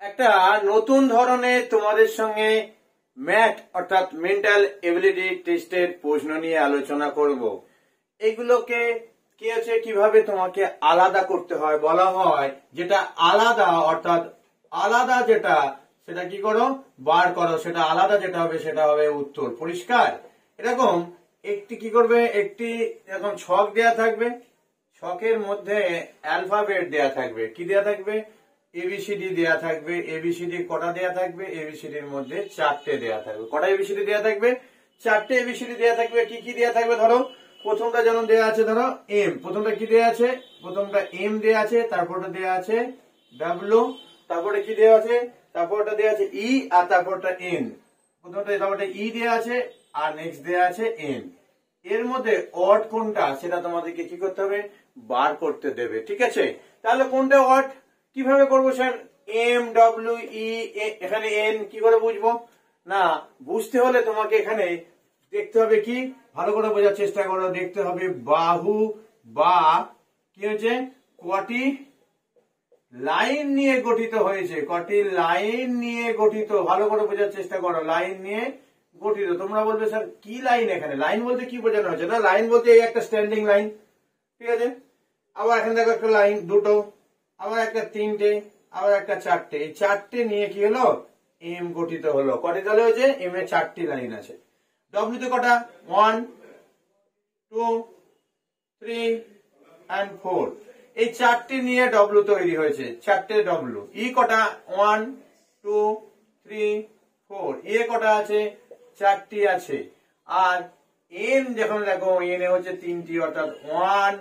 একটা নতুন ধরনের তোমাদের সঙ্গে ম্যাথ অর্থাৎ মেন্টাল এবিলিটি টেস্টের প্রশ্ন নিয়ে আলোচনা করব। এগুলোকে কি আছে কিভাবে তোমাকে আলাদা করতে হয় বলা হয়, যেটা আলাদা অর্থাৎ আলাদা যেটা সেটা কি করো বার করো, সেটা আলাদা যেটা হবে সেটা হবে উত্তর। পরিষ্কার? এরকম একটি কি করবে, একটি এরকম ছক দেয়া থাকবে, ছকের মধ্যে অ্যালফাবেট দেয়া থাকবে। কি দেয়া থাকবে? এবিসিডি দেয়া থাকবে। এবিসিডি কটা দেয়া থাকবে? এবিসিডির মধ্যে 4টে দেয়া থাকবে। কটা এবিসিডি দেয়া থাকবে? 4টে এবিসিডি দেয়া থাকবে। কি কি দেয়া থাকবে? ধরো প্রথমটা যেমন দেয়া আছে, ধরো এম। প্রথমটা কি দেয়া আছে? প্রথমটা এম দেয়া আছে, তারপরটা দেয়া আছে ডাব্লিউ, তারপরে কি দেয়া আছে? তারপরটা দেয়া আছে ই, আর তারপরটা এন। প্রথমটা তারপরটা ই দেয়া আছে, আর নেক্সট দেয়া আছে এন। এর মধ্যে অড কোনটা সেটা তোমাদেরকে কি করতে হবে? বার করতে দেবে। ঠিক আছে? তাহলে কোনটা অড কিভাবে করবো স্যার? এম ডব্লিউ ই, এখানে এন কি করে বুঝবো? না, বুঝতে হলে তোমাকে এখানে দেখতে হবে কি, ভালো করে বোঝার চেষ্টা করো। দেখতে হবে বাহু বা কি হয়েছে, কটি লাইন নিয়ে গঠিত হয়েছে, কটি লাইন নিয়ে গঠিত। ভালো করে বোঝার চেষ্টা করো, লাইন নিয়ে গঠিত। তোমরা বলবে স্যার কি লাইন? এখানে লাইন বলতে কি বোঝানো হচ্ছে? না, লাইন বলতে এই একটা স্ট্যান্ডিং লাইন। ঠিক আছে? আবার এখানে দেখো একটা লাইন, দুটো, আবার একটা তিনটে, আবার একটা চারটে। এই চারটে নিয়ে কি হলো? এম গঠিত হলো। কটি তাহলে হয়েছে? এম এ 4টি লাইন আছে। ডব্লিউ তে কটা? 1 2 3 and 4। এই 4টি নিয়ে ডব্লিউ তৈরি হয়েছে, 4টে ডব্লিউ। ই কটা? 1 2 3 4। এ কটা আছে? 4টি আছে। আর এন যখন দেখো, এন এ হচ্ছে 3টি, অর্থাৎ 1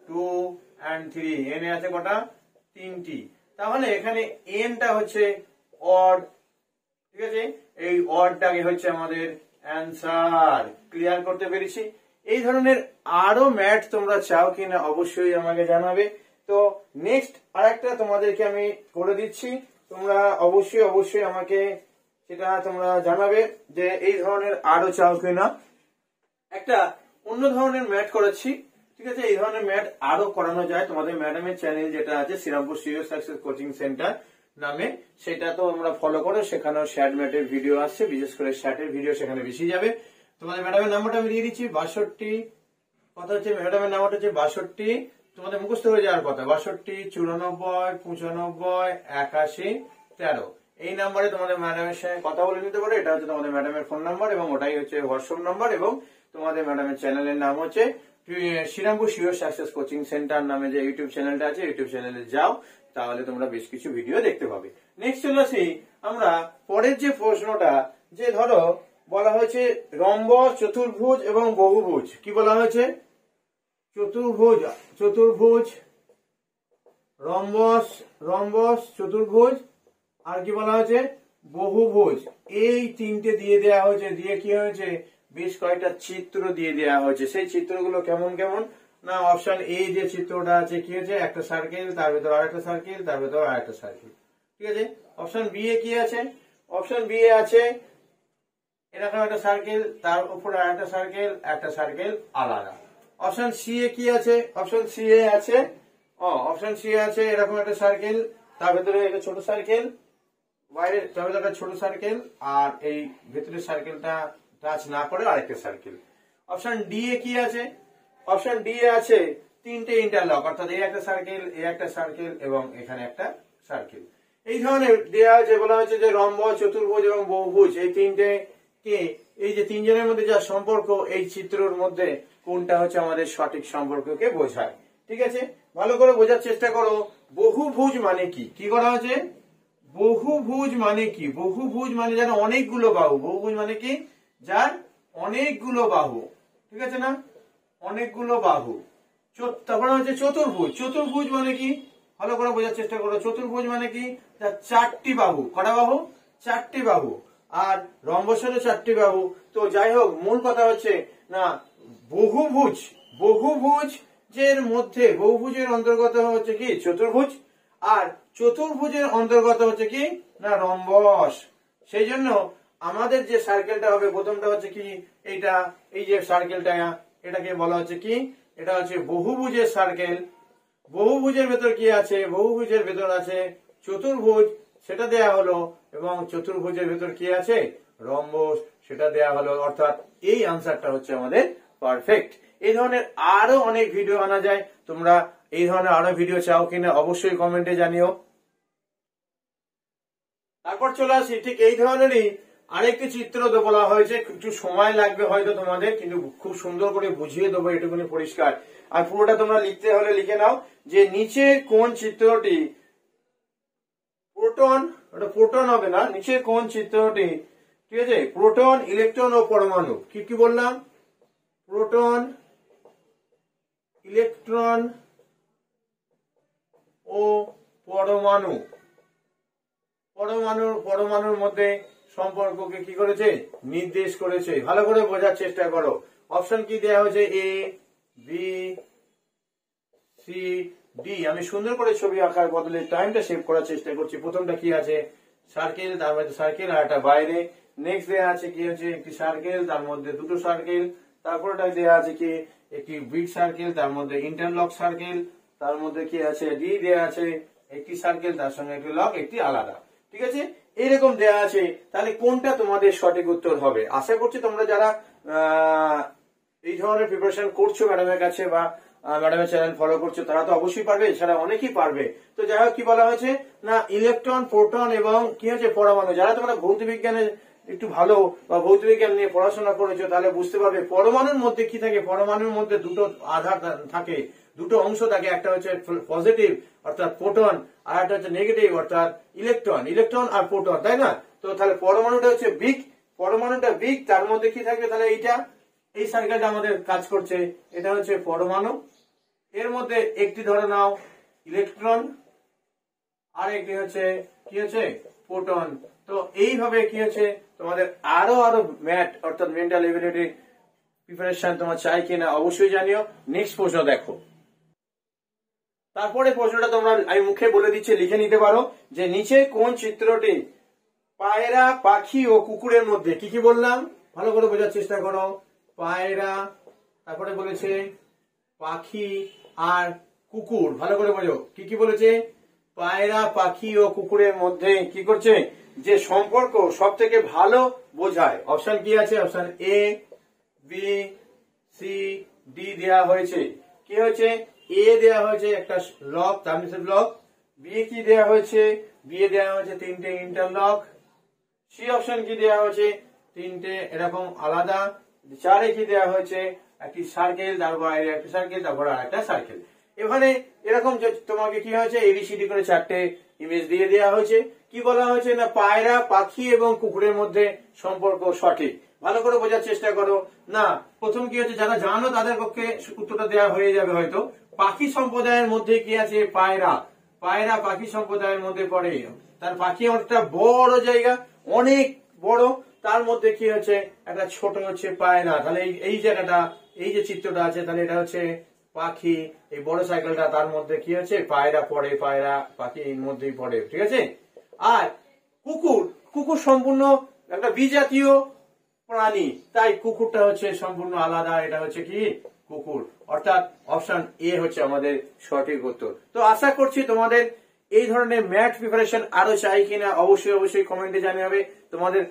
2 and 3। এন এ আছে কটা? 3টি। তাহলে এখানে এনটা হচ্ছে অড। ঠিক আছে? এই অডটাকে হচ্ছে আমাদের অ্যান্সার। ক্লিয়ার করতে পেরেছি? এই ধরনের আরো ম্যাথ তোমরা চাও কিনা অবশ্যই আমাকে জানাবে। তো নেক্সট আরেকটা তোমাদেরকে আমি করে দিচ্ছি, তোমরা অবশ্যই আমাকে সেটা তোমরা জানাবে যে এই ধরনের আরো চাও কিনা। একটা অন্য ধরনের ম্যাথ করাচ্ছি। ঠিক আছে? এই ধরনের ম্যাথ আরো করানো যায়। তোমাদের ম্যাডামের চ্যানেল যেটা আছে Shrirampur serious success coaching centre নামে, সেটা তো তোমরা ফলো করো। সেখানেও শ্যাট ম্যাথের ভিডিও আসছে, বিশেষ করে শ্যাটের ভিডিও সেখানে বেশি যাবে। তোমাদের ম্যাডামের নাম্বারটা আমি দিয়ে দিচ্ছি 62, কথা হচ্ছে ম্যাডামের নাম্বারটা হচ্ছে 62, তোমাদের মুখস্থ হয়ে যাওয়ার কথা, 62 94 95 81 13। এই নাম্বারে তোমাদের ম্যাডামের সঙ্গে কথা বলে নিতে পারো। এটা হচ্ছে তোমাদের ম্যাডামের ফোন নাম্বার এবং ওটাই হচ্ছে হোয়াটসঅ্যাপ নাম্বার। এবং তোমাদের ম্যাডামের চ্যানেলের নাম হচ্ছে Shrirampur sure success coaching centre নামে যে ইউটিউব চ্যানেলটা আছে, ইউটিউব চ্যানেলে যাও, তাহলে তোমরা বেশ কিছু ভিডিও দেখতে পাবে। নেক্সট চলে আসি আমরা পরের যে প্রশ্নটা, যে ধরো বলা হয়েছে রম্বস, চতুর্ভুজ এবং বহুভুজ। কি বলা হয়েছে? চতুর্ভুজ, রম্বস, চতুর্ভুজ, আর কি বলা হয়েছে? বহুভুজ। এই তিনটে দিয়ে দেওয়া হয়েছে। দিয়ে কি হয়েছে? বেশ কয়েকটা চিত্র দিয়ে দেওয়া হয়েছে। সেই চিত্রগুলো কেমন কেমন? না, অপশন এ যে চিত্রটা আছে কি হয়েছে? একটা সার্কেল, তার ভেতর আরেকটা সার্কেল, তার ভেতর আরেকটা সার্কেল। ঠিক আছে? অপশন বি এ কি আছে? অপশন বি এ আছে এরকম একটা সার্কেল, তার উপরে আরেকটা সার্কেল, একটা সার্কেল আলাদা। অপশন সি এ কি আছে? অপশন সি এ আছে এরকম একটা সার্কেল, তার ভেতরে একটা ছোট সার্কেল, বাইরে তার ভেতরে একটা ছোট সার্কেল, আর এই ভেতরের সার্কেলটা টাচ না করে আরেকটা সার্কেল। অপশন ডি এ কি আছে? অপশন ডি এ আছে 3টে ইন্টারলক, অর্থাৎ এই একটা সার্কেল, এই একটা সার্কেল এবং এখানে একটা সার্কেল। এই ধরনের দেওয়া হয়েছে। বলা হয়েছে যে রম্বস, চতুর্ভুজ এবং বহুভুজ এই তিনটে কে, এই যে তিনজনের মধ্যে যা সম্পর্ক, এই চিত্রের মধ্যে কোনটা হচ্ছে আমাদের সঠিক সম্পর্ককে বোঝায়। ঠিক আছে? ভালো করে বোঝার চেষ্টা করো। বহুভুজ মানে কি? কি করা হয়েছে? বহুভুজ মানে কি? বহুভুজ মানে যার অনেকগুলো বাহু। বহুভুজ মানে কি? যার অনেকগুলো বাহু। ঠিক আছে না? অনেকগুলো বাহু। তারপরে হচ্ছে চতুর্ভুজ। চতুর্ভুজ মানে কি? ভালো করে বোঝার চেষ্টা করো। চতুর্ভুজ মানে কি? যার 4টি বাহু। কটা বাহু? 4টি বাহু। আর রম্বসেরও 4টি বাহু। তো যাই হোক, মূল কথা হচ্ছে না, বহুভুজের মধ্যে, বহুভুজের অন্তর্গত হচ্ছে কি? চতুর্ভুজ। আর চতুর্ভুজের অন্তর্গত হচ্ছে কি? না, রম্বস। সেই জন্য আমাদের যে সার্কেলটা হবে, প্রথমটা হচ্ছে কি? এইটা, এই যে সার্কেলটা, এটাকে বলা হচ্ছে কি? এটা হচ্ছে বহুভুজের সার্কেল। বহুভুজের ভেতর কি আছে? বহুভুজের ভেতর আছে চতুর্ভুজ। সেটা দেয়া হলো, এবং চতুর্ভুজের ভেতর কি আছে, রম্বস, সেটা দেয়া হলো। অর্থাৎ এই আনসারটা হচ্ছে আমাদের পারফেক্ট। এই ধরনের আরো অনেক ভিডিও আনা যায়, তোমরা এই ধরনের আরো ভিডিও চাও কিনা অবশ্যই কমেন্টে জানিও। তারপর চলে আসি ঠিক এই ধরনেরই আরেকটি চিত্র বলা হয়েছে, একটু সময় লাগবে হয়তো তোমাদের, কিন্তু খুব সুন্দর করে বুঝিয়ে দেবো, এটুকুনি পরিষ্কার। আর পুরোটা তোমরা লিখতে হলে লিখে নাও যে নিচের কোন চিত্রটি প্রোটন, ওটা প্রোটন হবে না, নিচের কোন চিত্রটি, ঠিক আছে, প্রোটন, ইলেকট্রন ও পরমাণু, কি কি বললাম, প্রোটন, ইলেকট্রন ও পরমাণু, পরমাণুর মধ্যে সম্পর্ককে কি করেছে, নির্দেশ করেছে। ভালো করে বোঝার চেষ্টা করো। অপশন কি দেওয়া হয়েছে, এ, বি, সি, ডি। আমি সুন্দর করে ছবি আঁকার বদলে টাইমটা সেভ করার চেষ্টা করছি। প্রথমটা কি আছে, সার্কেল, তার মধ্যে সার্কেল আর একটা বাইরে। নেক্সট দেওয়া আছে কি হচ্ছে, একটি সার্কেল, তার মধ্যে দুটো সার্কেল। তারপরটা দেওয়া আছে কি, একটি বিগ সার্কেল, তার মধ্যে ইন্টারলক সার্কেল। তার মধ্যে কি আছে, ডি দেওয়া আছে একটি সার্কেল, তার সঙ্গে একটি লক, একটি আলাদা। ঠিক আছে, এরকম দেওয়া আছে। তাহলে কোনটা তোমাদের সঠিক উত্তর হবে? আশা করছি তোমরা যারা এই ধরনের প্রিপারেশন করছো ম্যাডামের কাছে বা ম্যাডামের চ্যানেল ফলো করছো, তারা তো অবশ্যই পারবে, এছাড়া অনেকেই পারবে। তো যাই হোক, কি বলা হয়েছে না, ইলেকট্রন, প্রোটন এবং কি হচ্ছে পরমাণু। যারা তোমরা ভৌত বিজ্ঞানে একটু ভালো বা ভৌত বিজ্ঞান নিয়ে পড়াশোনা করেছো, তাহলে বুঝতে পারবে পরমাণুর মধ্যে কি থাকে। পরমাণুর মধ্যে দুটো আধার থাকে, দুটো অংশ থাকে, একটা হচ্ছে পজিটিভ অর্থাৎ প্রোটন, আর একটা হচ্ছে নেগেটিভ অর্থাৎ ইলেকট্রন। ইলেকট্রন আর প্রোটন, তাই না? তো তাহলে পরমাণুটা হচ্ছে বিগ, পরমাণুটা বিগ, তার মধ্যে কি থাকবে, তাহলে এইটা, এই সার্কেলটা আমাদের কাজ করছে, এটা হচ্ছে পরমাণু। এর মধ্যে একটি ধরে নাও ইলেকট্রন, আর একটি হচ্ছে কি হচ্ছে প্রোটন। তো এইভাবে কি হচ্ছে তোমাদের আরো ম্যাথ অর্থাৎ মেন্টাল এবিলিটি প্রিপারেশন তোমার চাই কিনা অবশ্যই জানিও। নেক্সট প্রশ্ন দেখো। তারপরে প্রশ্নটা তোমরা আমি মুখে বলে দিচ্ছি, লিখে নিতে পারো যে নিচে কোন চিত্রটি পায়রা, পাখি ও কুকুরের মধ্যে, কি কি বললাম ভালো করে বোঝার চেষ্টা করো। পায়রা, তারপরে বলেছে পাখি আর কুকুর, ভালো করে বোঝো কি কি বলেছে। পায়রা, পাখি ও কুকুরের মধ্যে কি করছে, যে সম্পর্ক সব থেকে ভালো বোঝায়। অপশন কি আছে, option A, B, C, D দেওয়া হয়েছে। কি হয়েছে, এ দেওয়া হয়েছে একটা লক, ট্রানজিশন লক। বি কি দেওয়া হয়েছে, বি এ দেওয়া হয়েছে তিনটে ইন্টারলক। সি অপশন কি দেওয়া হয়েছে, তিনটে এরকম আলাদা। চারে কি দেওয়া হয়েছে, একটি সার্কেল, তার বাইরে একটা সার্কেল, তারপর আর একটা সার্কেল। এখানে এরকম তোমাকে কি হয়েছে, এবিসিডি করে চারটে ইমেজ দিয়ে দেওয়া হয়েছে। কি বলা হয়েছে না, পায়রা, পাখি এবং কুকুরের মধ্যে সম্পর্ক সঠিক। ভালো করে বোঝার চেষ্টা করো। না, প্রথম কি হচ্ছে, যারা জানো তাদের পক্ষে উত্তরটা দেওয়া হয়ে যাবে হয়তো। পাখি সম্প্রদায়ের মধ্যে কি আছে, পায়রা, পায়রা পাখি সম্প্রদায়ের মধ্যে পড়ে। তার পাখি একটা বড় জায়গা, অনেক বড়, তার মধ্যে কি হচ্ছে একটা ছোট হচ্ছে পায়রা। তাহলে এই জায়গাটা, এই যে চিত্রটা আছে, তাহলে এটা হচ্ছে পাখি। এই বড় সাইকেলটা, তার মধ্যে কি হচ্ছে পায়রা পড়ে, পায়রা পাখি এর মধ্যেই পড়ে। ঠিক আছে। আর কুকুর, কুকুর সম্পূর্ণ একটা বিজাতীয় প্রাণী, তাই কুকুরটা হচ্ছে সম্পূর্ণ আলাদা, এটা হচ্ছে কি কুকুর। অর্থাৎ অপশন এ হচ্ছে আমাদের সঠিক উত্তর। তো আশা করছি তোমাদের এই ধরনের ম্যাথ প্রিপারেশন আরো চাই কিনা অবশ্যই কমেন্টে জানাবে। তোমাদের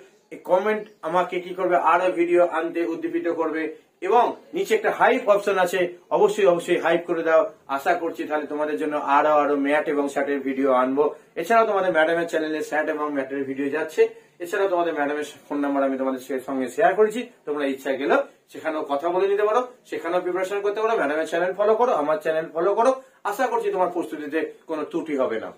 কমেন্ট আমাকে কি করবে, আরো ভিডিও আনতে উদ্দীপিত করবে। এবং নিচে একটা হাইপ অপশন আছে, অবশ্যই হাইপ করে দাও। আশা করছি তাহলে তোমাদের জন্য আরো ম্যাথ এবং স্যাটের ভিডিও আনবো। এছাড়াও তোমাদের ম্যাডামের চ্যানেলে স্যাট এবং ম্যাথের ভিডিও যাচ্ছে। এছাড়াও তোমাদের ম্যাডামের ফোন নাম্বার আমি তোমাদের সঙ্গে শেয়ার করেছি। তোমরা ইচ্ছা গেলেও সেখানেও কথা বলে নিতে পারো, সেখানেও প্রিপারেশন করতে পারো। ম্যাডামের চ্যানেল ফলো করো, আমার চ্যানেল ফলো করো। আশা করছি তোমার প্রস্তুতিতে কোনো ত্রুটি হবে না।